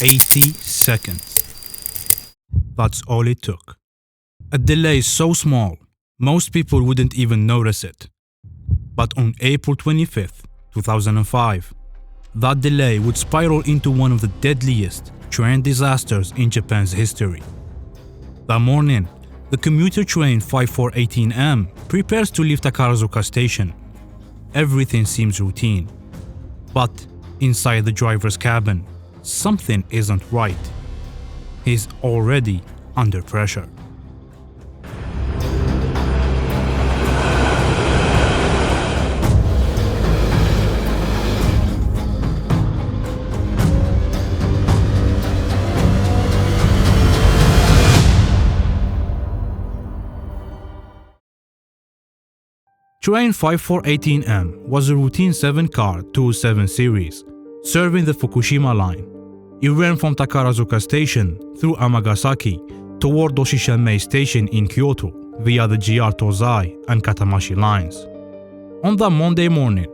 80 seconds. That's all it took. A delay so small, most people wouldn't even notice it. But on April 25th, 2005, that delay would spiral into one of the deadliest train disasters in Japan's history. That morning, the commuter train 5418M prepares to leave Takarazuka station. Everything seems routine. But inside the driver's cabin, something isn't right. He's already under pressure. Train 5418M was a routine 7-car 207 series, serving the Fukuchiyama Line. It ran from Takarazuka Station through Amagasaki toward Doshishanmei Station in Kyoto via the GR Tozai and Katamashi lines. On that Monday morning,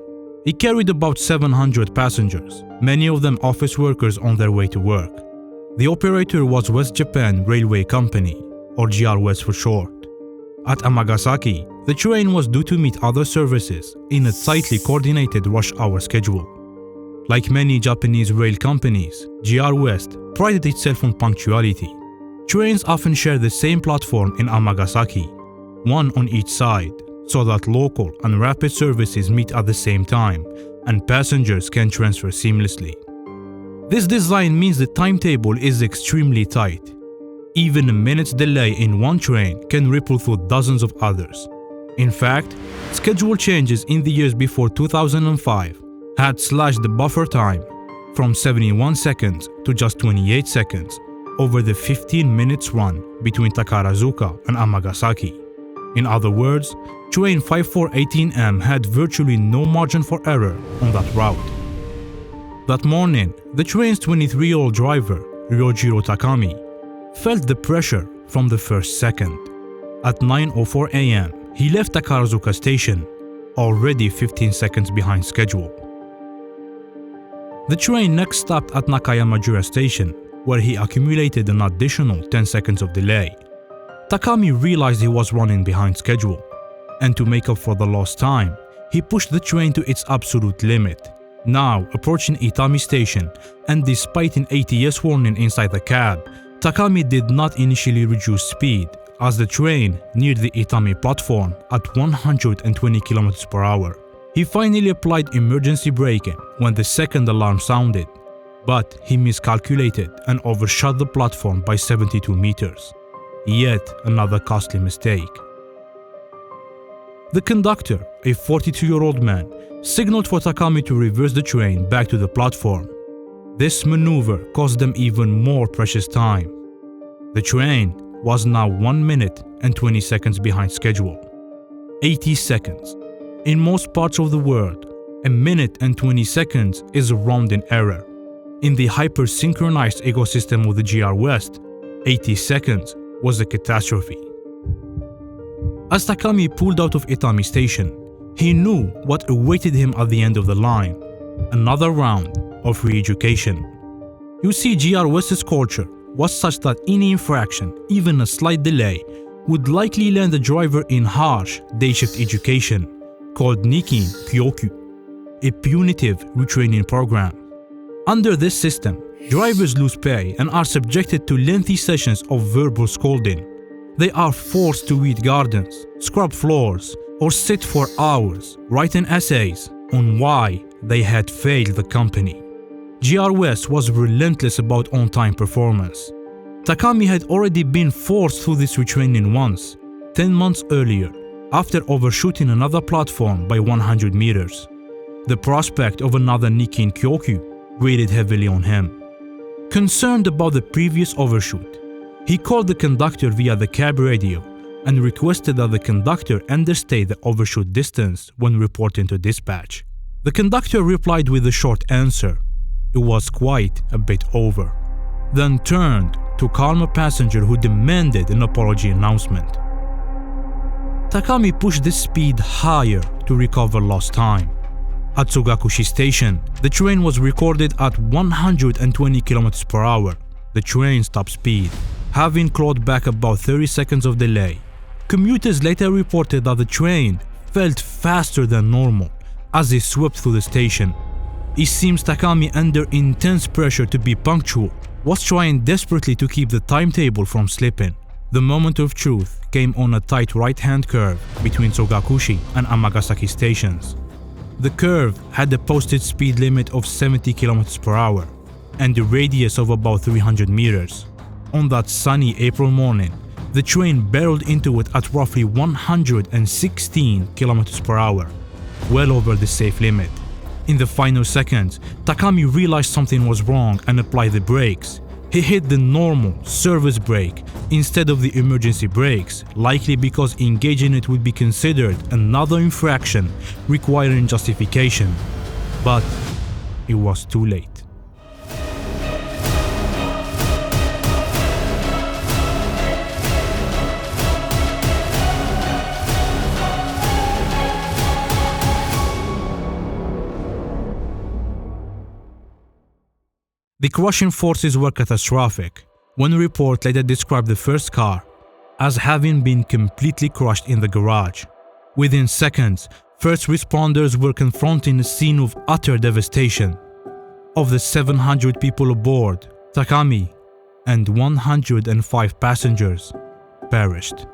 it carried about 700 passengers, many of them office workers on their way to work. The operator was West Japan Railway Company, or GR West for short. At Amagasaki, the train was due to meet other services in a tightly coordinated rush hour schedule. Like many Japanese rail companies, GR West prided itself on punctuality. Trains often share the same platform in Amagasaki, one on each side, so that local and rapid services meet at the same time and passengers can transfer seamlessly. This design means the timetable is extremely tight. Even a minute's delay in one train can ripple through dozens of others. In fact, schedule changes in the years before 2005 had slashed the buffer time from 71 seconds to just 28 seconds over the 15 minutes run between Takarazuka and Amagasaki. In other words, train 5418M had virtually no margin for error on that route. That morning, the train's 23-year-old driver, Ryojiro Takami, felt the pressure from the first second. At 9:04 a.m., he left Takarazuka station, already 15 seconds behind schedule. The train next stopped at Nakayama-jura station, where he accumulated an additional 10 seconds of delay. Takami realized he was running behind schedule, and to make up for the lost time, he pushed the train to its absolute limit. Now approaching Itami station, and despite an ATS warning inside the cab, Takami did not initially reduce speed as the train neared the Itami platform at 120 km per hour. He finally applied emergency braking when the second alarm sounded, but he miscalculated and overshot the platform by 72 meters. Yet another costly mistake. The conductor, a 42-year-old man, signaled for Takami to reverse the train back to the platform. This maneuver cost them even more precious time. The train was now 1 minute and 20 seconds behind schedule. 80 seconds. In most parts of the world, a minute and 20 seconds is a rounding error. In the hyper-synchronized ecosystem of the GR West, 80 seconds was a catastrophe. As Takami pulled out of Itami station, he knew what awaited him at the end of the line: another round of re-education. You see, GR West's culture was such that any infraction, even a slight delay, would likely land the driver in harsh day-shift education called Nikin Kyokyu, a punitive retraining program. Under this system, drivers lose pay and are subjected to lengthy sessions of verbal scolding. They are forced to weed gardens, scrub floors, or sit for hours writing essays on why they had failed the company. GR West was relentless about on-time performance. Takami had already been forced through this retraining once, 10 months earlier, after overshooting another platform by 100 meters. The prospect of another Nikin Kyokyu weighed heavily on him. Concerned about the previous overshoot, he called the conductor via the cab radio and requested that the conductor understate the overshoot distance when reporting to dispatch. The conductor replied with a short answer. It was quite a bit over, then turned to calm a passenger who demanded an apology announcement. Takami pushed the speed higher to recover lost time. At Sugakushi Station, the train was recorded at 120 km per hour, the train's top speed, having clawed back about 30 seconds of delay. Commuters later reported that the train felt faster than normal as it swept through the station. It seems Takami, under intense pressure to be punctual, was trying desperately to keep the timetable from slipping. The moment of truth came on a tight right-hand curve between Sugakushi and Amagasaki stations. The curve had a posted speed limit of 70 km per hour and a radius of about 300 meters. On that sunny April morning, the train barreled into it at roughly 116 km per hour, well over the safe limit. In the final seconds, Takami realized something was wrong and applied the brakes. He hit the normal service brake instead of the emergency brakes, likely because engaging it would be considered another infraction requiring justification. But it was too late. The crushing forces were catastrophic. One report later described the first car as having been completely crushed in the garage. Within seconds, first responders were confronting a scene of utter devastation. Of the 700 people aboard, Takami and 105 passengers perished.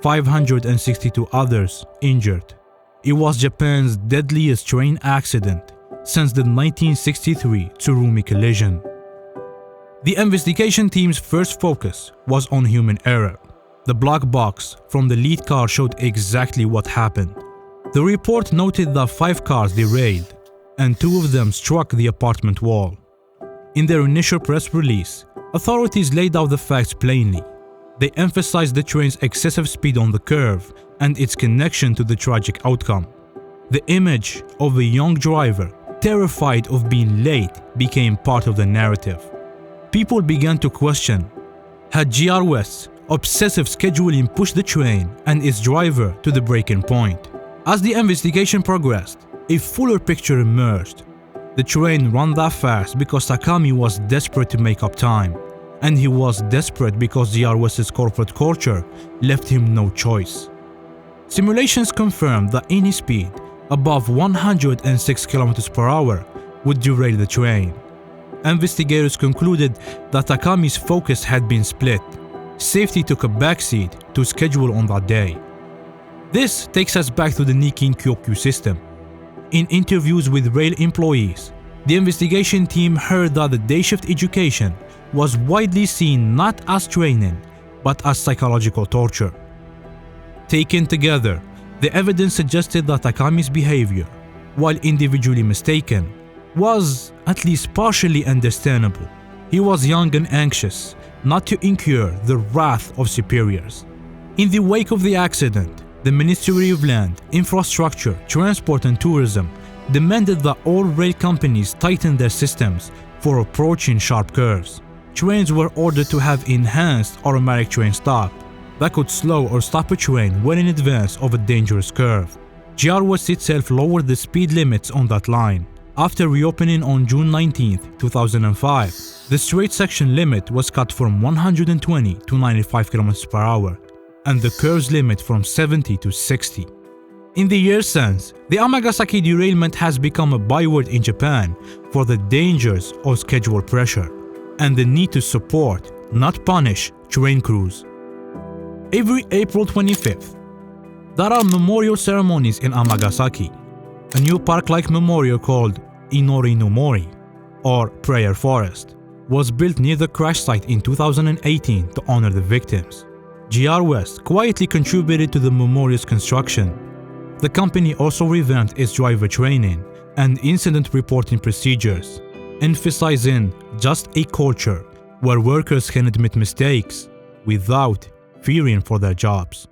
562 others injured. It was Japan's deadliest train accident since the 1963 Tsurumi collision. The investigation team's first focus was on human error. The black box from the lead car showed exactly what happened. The report noted that 5 cars derailed, and 2 of them struck the apartment wall. In their initial press release, authorities laid out the facts plainly. They emphasized the train's excessive speed on the curve and its connection to the tragic outcome. The image of a young driver terrified of being late became part of the narrative. People began to question, had GR West's obsessive scheduling pushed the train and its driver to the breaking point? As the investigation progressed, a fuller picture emerged. The train ran that fast because Takami was desperate to make up time, and he was desperate because GR West's corporate culture left him no choice. Simulations confirmed that any speed above 106 km per hour would derail the train. Investigators concluded that Takami's focus had been split. Safety took a backseat to schedule on that day. This takes us back to the Nikin Kyokyu system. In interviews with rail employees, the investigation team heard that the day shift education was widely seen not as training, but as psychological torture. Taken together, the evidence suggested that Takami's behavior, while individually mistaken, was at least partially understandable. He was young and anxious not to incur the wrath of superiors. In the wake of the accident, the Ministry of Land, Infrastructure, Transport and Tourism demanded that all rail companies tighten their systems for approaching sharp curves. Trains were ordered to have enhanced automatic train stop that could slow or stop a train well in advance of a dangerous curve. GR West itself lowered the speed limits on that line. After reopening on June 19, 2005, the straight section limit was cut from 120 to 95 km per hour, and the curve's limit from 70 to 60. In the years since, the Amagasaki derailment has become a byword in Japan for the dangers of schedule pressure and the need to support, not punish, train crews. Every April 25th, there are memorial ceremonies in Amagasaki. A new park-like memorial called Inori no Mori, or Prayer Forest, was built near the crash site in 2018 to honor the victims. GR West quietly contributed to the memorial's construction. The company also revamped its driver training and incident reporting procedures, emphasizing just a culture where workers can admit mistakes without fearing for their jobs.